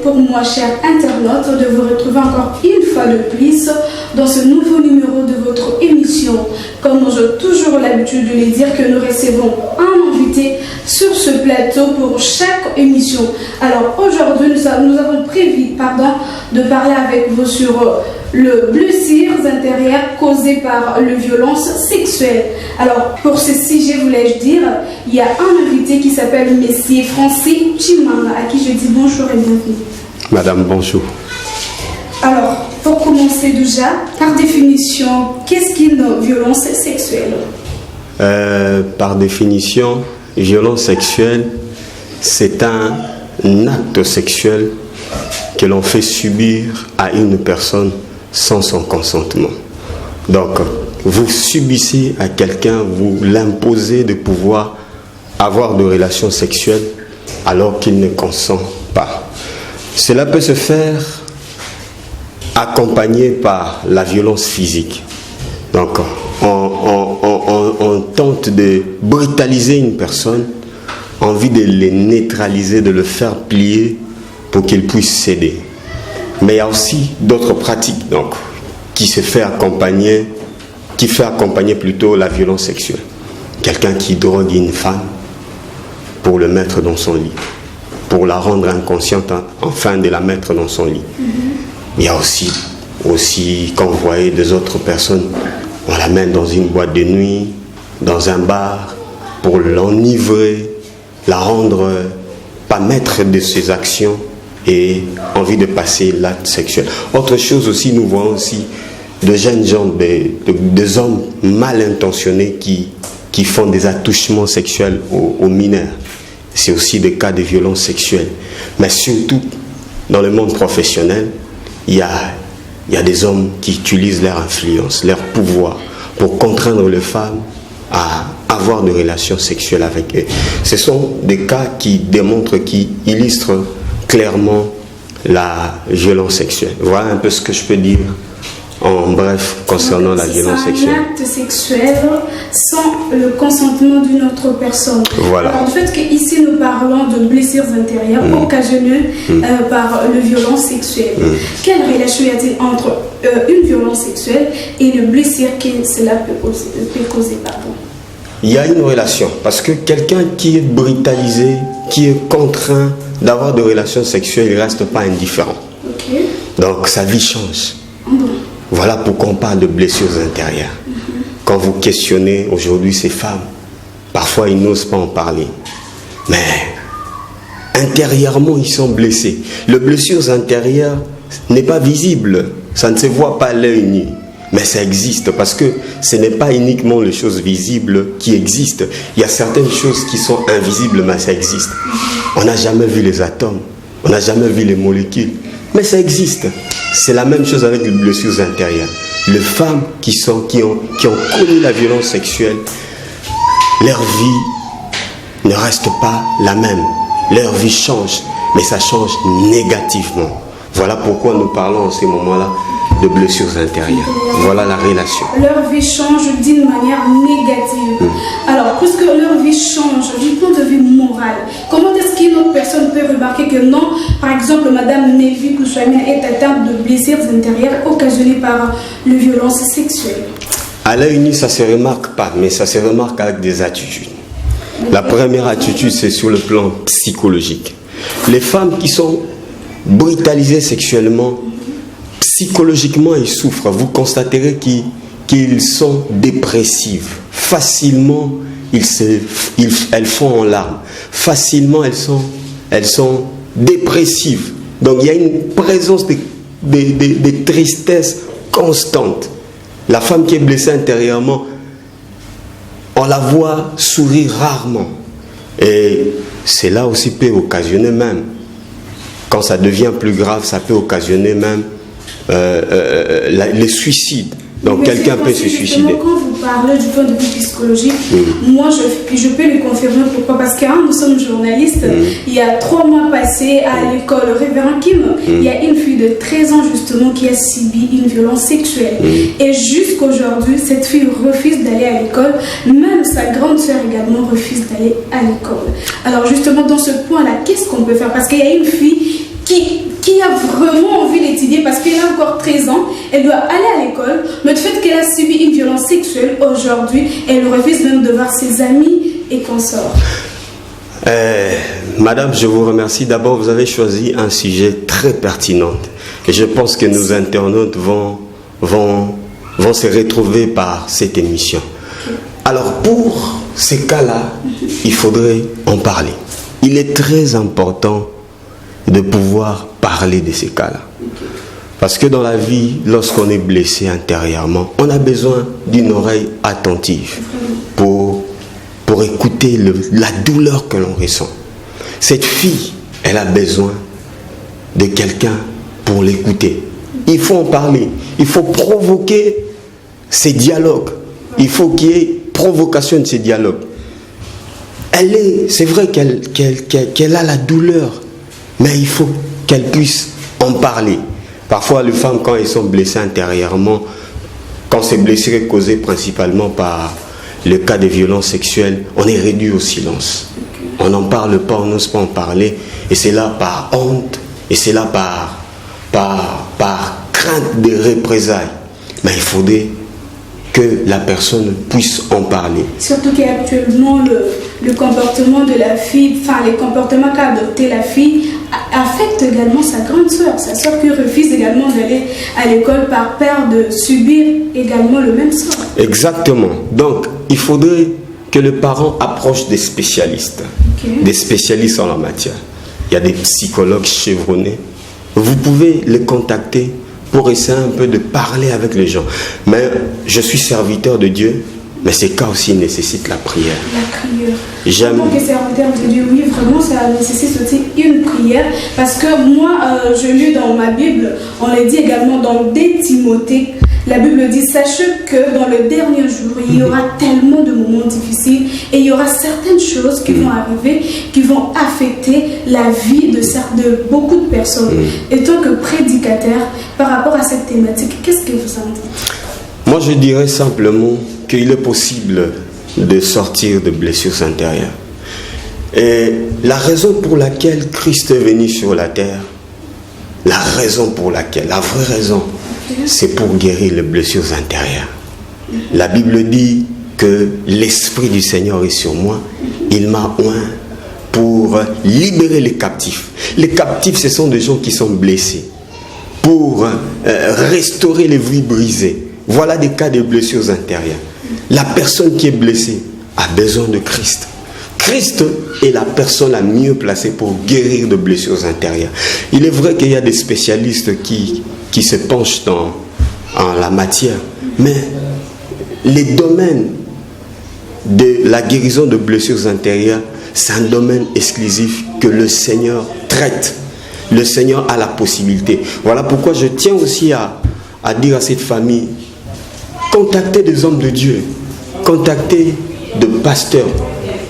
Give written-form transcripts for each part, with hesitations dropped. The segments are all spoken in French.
pour moi, chers internautes, de vous retrouver encore une fois de plus dans ce nouveau numéro de votre émission. Comme j'ai toujours l'habitude de le dire, que nous recevons un invité sur ce plateau pour chaque émission. Alors aujourd'hui, nous avons prévu de parler avec vous sur le blessures intérieures causées par les violences sexuelles. Alors pour ceci, je voulais dire, il y a un invité qui s'appelle Monsieur Francis Chimanga, à qui je dis bonjour et bienvenue. Madame, bonjour. Alors, pour commencer déjà, par définition, qu'est-ce qu'une violence sexuelle? Par définition, violence sexuelle, c'est un acte sexuel que l'on fait subir à une personne sans son consentement. Donc, vous subissez à quelqu'un, vous l'imposez de pouvoir avoir des relations sexuelles alors qu'il ne consent pas. Cela peut se faire accompagné par la violence physique. Donc, on tente de brutaliser une personne, envie de le neutraliser, de le faire plier pour qu'il puisse céder. Mais il y a aussi d'autres pratiques donc, qui fait accompagner plutôt la violence sexuelle. Quelqu'un qui drogue une femme pour le mettre dans son lit, pour la rendre inconsciente, enfin de la mettre dans son lit. Il y a aussi quand vous voyez des autres personnes, on la mène dans une boîte de nuit, dans un bar, pour l'enivrer, la rendre pas maître de ses actions et envie de passer l'acte sexuel. Autre chose aussi, nous voyons aussi de jeunes gens, des hommes mal intentionnés qui font des attouchements sexuels aux mineurs. C'est aussi des cas de violence sexuelle. Mais surtout, dans le monde professionnel, il y a des hommes qui utilisent leur influence, leur pouvoir pour contraindre les femmes à avoir des relations sexuelles avec eux. Ce sont des cas qui démontrent, qui illustrent clairement la violence sexuelle. Voilà un peu ce que je peux dire en bref concernant la violence sexuelle. C'est un acte sexuel sans le consentement d'une autre personne. Voilà. Alors, le fait qu'ici nous parlons de blessures intérieures occasionnées par la violence sexuelle. Quelle relation y a-t-il entre une violence sexuelle et le blessure que cela peut causer? Il y a une relation, parce que quelqu'un qui est brutalisé, qui est contraint d'avoir des relations sexuelles, il ne reste pas indifférent. Okay. Donc sa vie change. Voilà pourquoi on parle de blessures intérieures. Quand vous questionnez aujourd'hui ces femmes, parfois ils n'osent pas en parler. Mais intérieurement, ils sont blessés. Les blessures intérieures n'est pas visible. Ça ne se voit pas à l'œil nu. Mais ça existe parce que ce n'est pas uniquement les choses visibles qui existent. Il y a certaines choses qui sont invisibles, mais ça existe. On n'a jamais vu les atomes, on n'a jamais vu les molécules, mais ça existe. C'est la même chose avec les blessures intérieures. Les femmes qui ont connu la violence sexuelle, leur vie ne reste pas la même. Leur vie change, mais ça change négativement. Voilà pourquoi nous parlons en ces moments-là de blessures intérieures. Voilà la relation. Leur vie change d'une manière négative. Alors, puisque leur vie change du point de vue moral, comment est-ce qu'une autre personne peut remarquer que non, par exemple, Madame Nevi Kouchouamia est atteinte de blessures intérieures occasionnées par les violences sexuelles? À l'œil nu, ça ne se remarque pas, mais ça se remarque avec des attitudes. La première attitude, c'est sur le plan psychologique. Les femmes qui sont brutalisées sexuellement, psychologiquement, ils souffrent. Vous constaterez qu'ils sont dépressives. Facilement, elles font en larmes. Facilement, elles sont dépressives. Donc, il y a une présence de tristesse constante. La femme qui est blessée intérieurement, on la voit sourire rarement. Et cela aussi peut occasionner même, quand ça devient plus grave, ça peut occasionner même les suicides. Donc quelqu'un peut se suicider. Quand vous parlez du point de vue psychologique, moi je peux le confirmer. Pourquoi? Parce que nous sommes journalistes. Il y a 3 mois passés à l'école Révérend Kim, il y a une fille de 13 ans justement qui a subi une violence sexuelle. Et jusqu'aujourd'hui, cette fille refuse d'aller à l'école. Même sa grande sœur également refuse d'aller à l'école. Alors justement dans ce point-là, qu'est-ce qu'on peut faire? Parce qu'il y a une fille qui qui a vraiment envie d'étudier parce qu'elle a encore 13 ans, elle doit aller à l'école, mais le fait qu'elle a subi une violence sexuelle aujourd'hui, elle refuse même de voir ses amis et consorts. Madame, je vous remercie. D'abord, vous avez choisi un sujet très pertinent. Et je pense que nos internautes vont se retrouver par cette émission. Alors, pour ces cas-là, il faudrait en parler. Il est très important de pouvoir parler de ces cas-là. Parce que dans la vie, lorsqu'on est blessé intérieurement, on a besoin d'une oreille attentive pour écouter la douleur que l'on ressent. Cette fille, elle a besoin de quelqu'un pour l'écouter. Il faut en parler. Il faut provoquer ces dialogues. Il faut qu'il y ait provocation de ces dialogues. C'est vrai qu'elle a la douleur, mais il faut qu'elle puisse en parler. Parfois, les femmes, quand elles sont blessées intérieurement, quand ces blessures sont causées principalement par le cas de violence sexuelle, on est réduit au silence. On n'en parle pas, on n'ose pas en parler. Et c'est là par honte, et c'est là par crainte de représailles. Mais il faudrait que la personne puisse en parler. Surtout qu'actuellement, le comportement de la fille, enfin les comportements qu'a adopté la fille, affecte également sa grande soeur. Sa soeur qui refuse également d'aller à l'école par peur de subir également le même sort. Exactement. Donc, il faudrait que le parent approche des spécialistes, des spécialistes en la matière. Il y a des psychologues chevronnés. Vous pouvez les contacter pour essayer un peu de parler avec les gens. Mais je suis serviteur de Dieu, mais ces cas aussi nécessitent la prière. La prière. En tant que serviteur de Dieu, oui, vraiment, ça nécessite aussi une prière. Parce que moi, je lis dans ma Bible, on le dit également dans 2 Timothée, la Bible dit, sachez que dans le dernier jour, il y aura tellement de moments difficiles et il y aura certaines choses qui vont arriver, qui vont affecter la vie de beaucoup de personnes. Et tant que prédicateur, par rapport à cette thématique, qu'est-ce que vous en dites? Moi, je dirais simplement qu'il est possible de sortir de blessures intérieures. Et la raison pour laquelle Christ est venu sur la terre, la vraie raison, c'est pour guérir les blessures intérieures. La Bible dit que l'Esprit du Seigneur est sur moi. Il m'a oint pour libérer les captifs. Les captifs, ce sont des gens qui sont blessés. Pour restaurer les vies brisées. Voilà des cas de blessures intérieures. La personne qui est blessée a besoin de Christ. Christ est la personne la mieux placée pour guérir de blessures intérieures. Il est vrai qu'il y a des spécialistes qui se penchent en la matière, mais les domaines de la guérison de blessures intérieures, c'est un domaine exclusif que le Seigneur traite. Le Seigneur a la possibilité. Voilà pourquoi je tiens aussi à dire à cette famille, contactez des hommes de Dieu, contactez des pasteurs.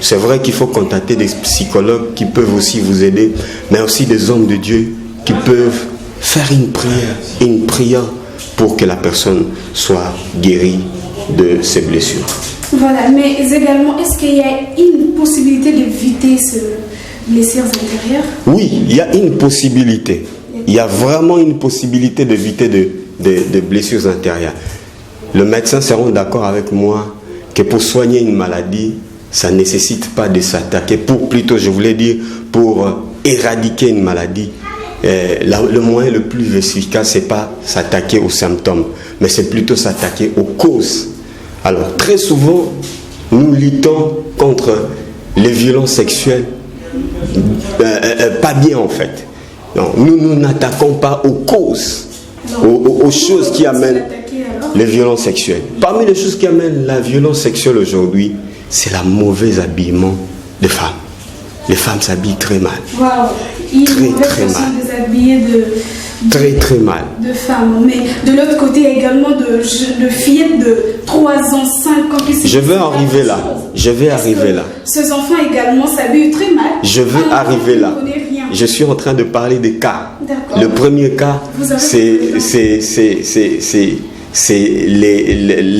C'est vrai qu'il faut contacter des psychologues qui peuvent aussi vous aider, mais aussi des hommes de Dieu qui peuvent faire une prière pour que la personne soit guérie de ses blessures. Voilà, mais également, est-ce qu'il y a une possibilité d'éviter ces blessures intérieures? Oui, il y a une possibilité. Il y a vraiment une possibilité d'éviter de blessures intérieures. Le médecin sera d'accord avec moi que pour soigner une maladie, ça ne nécessite pas de s'attaquer, plutôt je voulais dire, pour éradiquer une maladie. Le moyen le plus efficace, ce n'est pas s'attaquer aux symptômes, mais c'est plutôt s'attaquer aux causes. Alors, très souvent, nous luttons contre les violences sexuelles, pas bien en fait. Non, nous n'attaquons pas aux causes, aux choses qui amènent les violences sexuelles. Parmi les choses qui amènent la violence sexuelle aujourd'hui, c'est le mauvais habillement des femmes. Les femmes s'habillent très mal. Wow. Très mal. Très mal. De femmes. Mais de l'autre côté, il y a également de fillettes de 3 ans, 5 ans qui Je veux arriver là. Ces enfants également s'habillent très mal. Je veux arriver là. Je suis en train de parler des cas. Le premier cas, c'est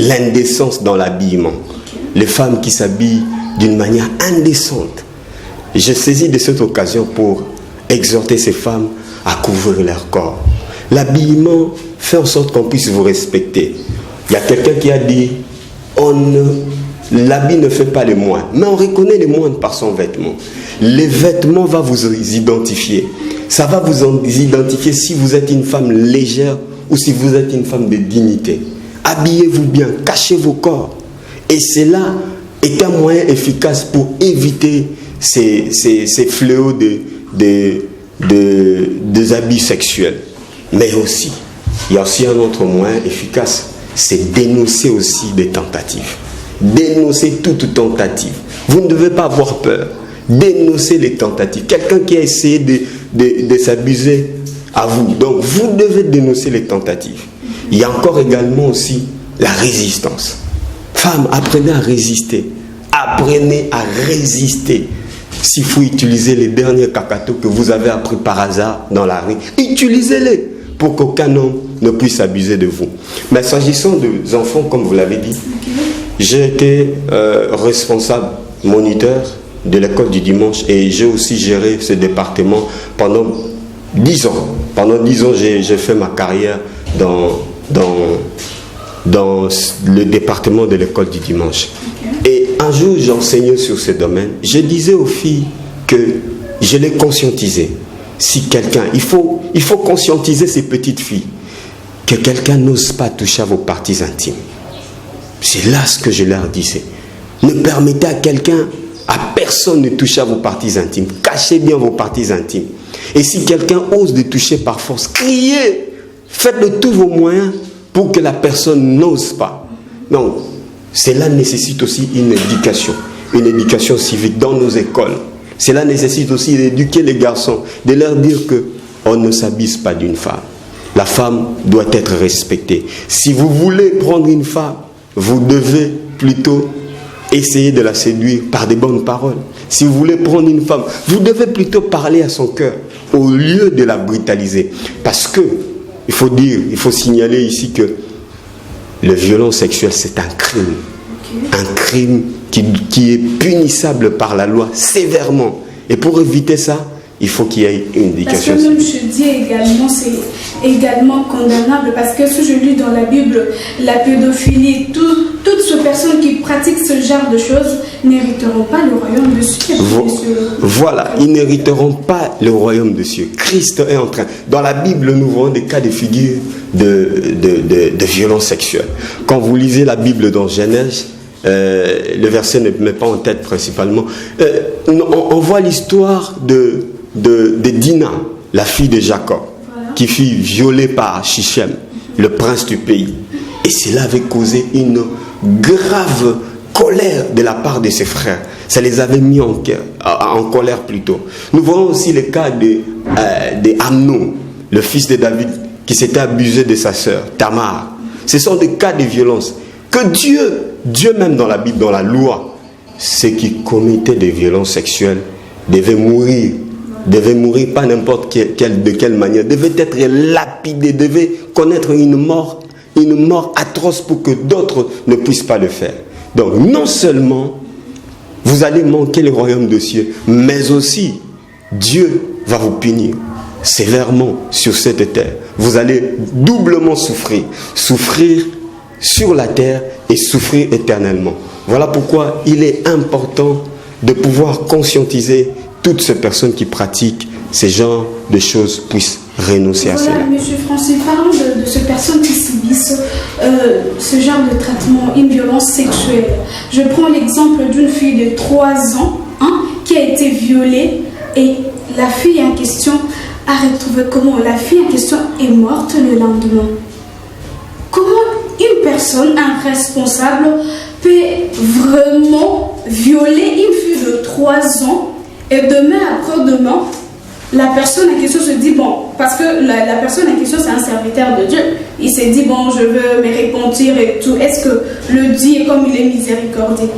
l'indécence dans l'habillement. Les femmes qui s'habillent d'une manière indécente. Je saisis de cette occasion pour exhorter ces femmes à couvrir leur corps. L'habillement fait en sorte qu'on puisse vous respecter. Il y a quelqu'un qui a dit, l'habit ne fait pas les moines, mais on reconnaît les moines par son vêtement. Les vêtements vont vous identifier. Ça va vous identifier si vous êtes une femme légère ou si vous êtes une femme de dignité. Habillez-vous bien, cachez vos corps. Et cela est un moyen efficace pour éviter ces fléaux des abus sexuels. Mais aussi, il y a aussi un autre moyen efficace, c'est dénoncer aussi des tentatives. Dénoncer toute tentative. Vous ne devez pas avoir peur. Dénoncer les tentatives. Quelqu'un qui a essayé de s'abuser à vous. Donc, vous devez dénoncer les tentatives. Il y a encore également aussi la résistance. Femmes, apprenez à résister. Apprenez à résister. S'il faut utiliser les derniers cacatos que vous avez appris par hasard dans la rue, utilisez-les pour qu'aucun homme ne puisse abuser de vous. Mais s'agissant des enfants, comme vous l'avez dit, j'ai été responsable moniteur de l'école du dimanche et j'ai aussi géré ce département pendant 10 ans. Pendant 10 ans, j'ai fait ma carrière dans le département de l'école du dimanche. Et un jour, j'enseignais sur ce domaine. Je disais aux filles que je les conscientisais. Si quelqu'un, il faut conscientiser ces petites filles que quelqu'un n'ose pas toucher à vos parties intimes. C'est là ce que je leur disais. Ne permettez à personne de toucher à vos parties intimes. Cachez bien vos parties intimes. Et si quelqu'un ose de toucher par force, criez. Faites de tous vos moyens pour que la personne n'ose pas. Donc, cela nécessite aussi une éducation civique dans nos écoles. Cela nécessite aussi d'éduquer les garçons, de leur dire qu'on ne s'abuse pas d'une femme. La femme doit être respectée. Si vous voulez prendre une femme, vous devez plutôt essayer de la séduire par des bonnes paroles. Si vous voulez prendre une femme, vous devez plutôt parler à son cœur au lieu de la brutaliser. Parce que, il faut signaler ici que le violon sexuel, c'est un crime. Un crime qui est punissable par la loi sévèrement. Et pour éviter ça, il faut qu'il y ait une éducation. Parce que même je dis également, c'est également condamnable. Parce que si je lis dans la Bible, la pédophilie, toutes ces personnes qui pratiquent ce genre de choses n'hériteront pas le royaume de cieux. Voilà, ils n'hériteront pas le royaume de cieux. Christ est en train. Dans la Bible, nous voyons des cas de figure de violence sexuelle. Quand vous lisez la Bible dans Genèse, le verset ne me met pas en tête principalement. On voit l'histoire de Dina, la fille de Jacob, qui fut violée par Shichem, le prince du pays. Et cela avait causé une grave colère de la part de ses frères. Ça les avait mis en colère plutôt. Nous voyons aussi le cas de Amnon, le fils de David, qui s'était abusé de sa sœur, Tamar. Ce sont des cas de violence que Dieu même dans la Bible, dans la loi, ceux qui commettaient des violences sexuelles devaient mourir pas n'importe de quelle manière, devaient être lapidés, devaient connaître une mort atroce pour que d'autres ne puissent pas le faire. Donc non seulement vous allez manquer le royaume de cieux, mais aussi Dieu va vous punir sévèrement sur cette terre. Vous allez doublement souffrir sur la terre et souffrir éternellement. Voilà pourquoi il est important de pouvoir conscientiser toutes ces personnes qui pratiquent ces genres de choses puissent renoncer à cela. Monsieur Francis, parlons de ces personnes qui subissent ce genre de traitement, une violence sexuelle. Je prends l'exemple d'une fille de 3 ans qui a été violée et la fille en question a retrouvé comment la fille en question est morte le lendemain. Comment une personne, un responsable, peut vraiment violer une fille de 3 ans et demain, après-demain, la personne en question se dit, bon, parce que la personne en question, c'est un serviteur de Dieu. Il s'est dit, bon, je veux me repentir et tout. Est-ce que le Dieu, comme il est miséricordieux,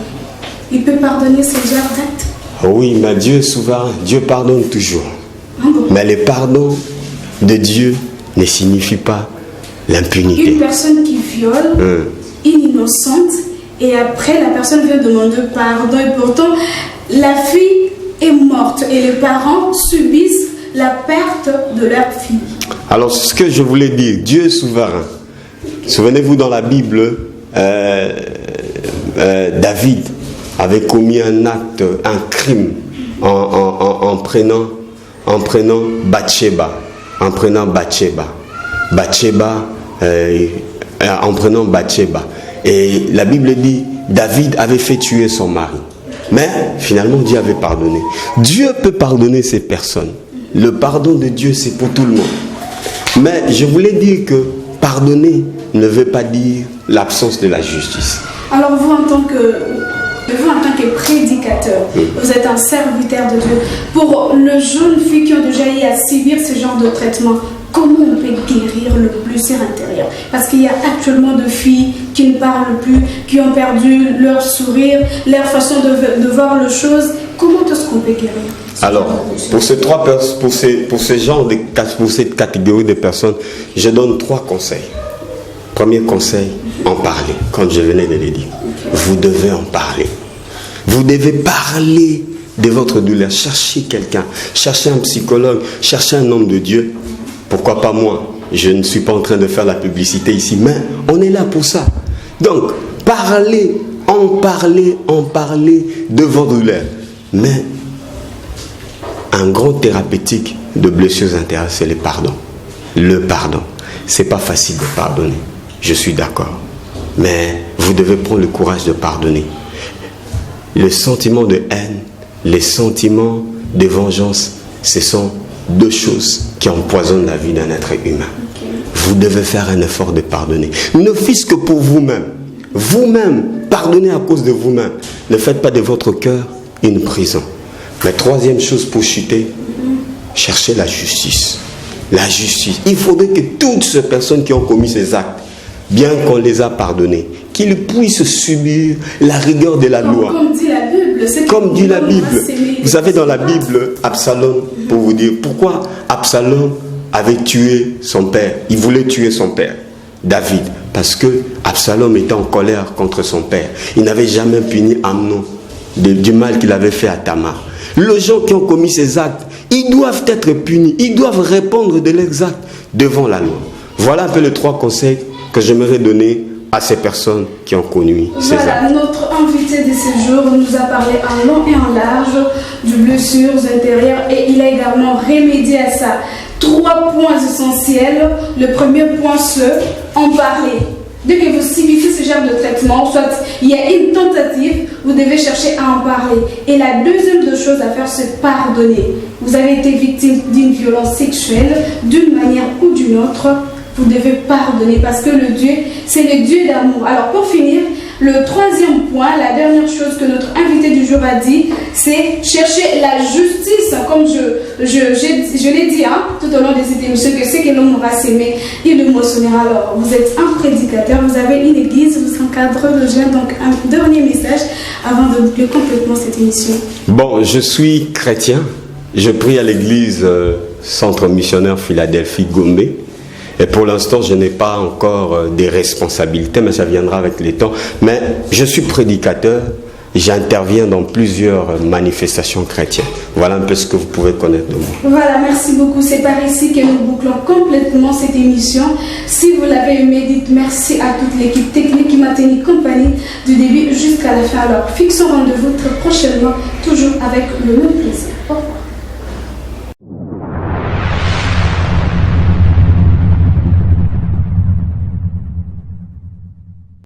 il peut pardonner ce genre d'actes? Oui, mais Dieu est souverain. Dieu pardonne toujours. Mais le pardon de Dieu ne signifie pas l'impunité. Une personne qui viole une innocente et après, la personne vient demander pardon et pourtant, la fille est morte et les parents subissent la perte de leur fille. Alors, ce que je voulais dire, Dieu est souverain. Souvenez-vous, dans la Bible, David avait commis un acte, un crime en prenant Bathsheba. En prenant Bathsheba. Et la Bible dit, David avait fait tuer son mari. Mais finalement, Dieu avait pardonné. Dieu peut pardonner ces personnes. Le pardon de Dieu, c'est pour tout le monde. Mais je voulais dire que pardonner ne veut pas dire l'absence de la justice. Alors vous, en tant que prédicateur, vous êtes un serviteur de Dieu. Pour les jeunes filles qui ont déjà eu à subir ce genre de traitement, comment on peut guérir le blessure intérieur? Parce qu'il y a actuellement de filles qui ne parlent plus, qui ont perdu leur sourire, leur façon de voir les choses. Comment est-ce qu'on peut guérir? Alors, pour cette catégorie de personnes, je donne 3 conseils. Premier conseil, en parler, comme je venais de le dire. Vous devez en parler. Vous devez parler de votre douleur. Cherchez quelqu'un, cherchez un psychologue, cherchez un homme de Dieu. Pourquoi pas moi? Je ne suis pas en train de faire la publicité ici, mais on est là pour ça. Donc, en parler de votre douleur. Mais un grand thérapeutique de blessures intérieures, c'est le pardon. Le pardon. C'est pas facile de pardonner. Je suis d'accord. Mais vous devez prendre le courage de pardonner. Le sentiment de haine, les sentiments de vengeance, ce sont 2 choses qui empoisonnent la vie d'un être humain. Vous devez faire un effort de pardonner. Ne fût-ce que pour vous-même. Vous-même, pardonnez à cause de vous-même. Ne faites pas de votre cœur une prison. Mais 3e chose pour chuter, cherchez la justice. La justice. Il faudrait que toutes ces personnes qui ont commis ces actes, bien qu'on les a pardonnés, qu'ils puissent subir la rigueur de la loi. Comme dit la Bible. Comme dit la Bible. Vous savez, dans la Bible, Absalom, pour vous dire, pourquoi Absalom avait tué son père? Il voulait tuer son père, David. Parce que Absalom était en colère contre son père. Il n'avait jamais puni Amnon du mal qu'il avait fait à Tamar. Les gens qui ont commis ces actes, ils doivent être punis. Ils doivent répondre de leurs actes devant la loi. Voilà un peu les 3 conseils que j'aimerais donner à ces personnes qui ont connu ces actes. Voilà, notre invité de ce jour nous a parlé en long et en large de blessures intérieures et il a également remédié à ça. 3 points essentiels. Le premier point, c'est en parler. Dès que vous subissez ce genre de traitement, soit il y a une tentative, vous devez chercher à en parler. Et la deuxième chose à faire, c'est pardonner. Vous avez été victime d'une violence sexuelle, d'une manière ou d'une autre, vous devez pardonner parce que le Dieu, c'est le Dieu d'amour. Alors pour finir, le 3e point, la dernière chose que notre invité du jour a dit, c'est chercher la justice. Comme je l'ai dit tout au long de cette émission, que ce que l'homme aura s'aimé, il le moissonnera. Alors vous êtes un prédicateur, vous avez une église, vous encadrez le jeune. Donc un dernier message avant de boucler complètement cette émission. Bon, je suis chrétien. Je prie à l'église Centre Missionnaire Philadelphie Gombe. Et pour l'instant, je n'ai pas encore des responsabilités, mais ça viendra avec le temps. Mais je suis prédicateur, j'interviens dans plusieurs manifestations chrétiennes. Voilà un peu ce que vous pouvez connaître de moi. Voilà, merci beaucoup. C'est par ici que nous bouclons complètement cette émission. Si vous l'avez aimé, dites merci à toute l'équipe technique qui m'a tenu compagnie du début jusqu'à la fin. Alors, fixons rendez-vous très prochainement, toujours avec le même plaisir. Au revoir.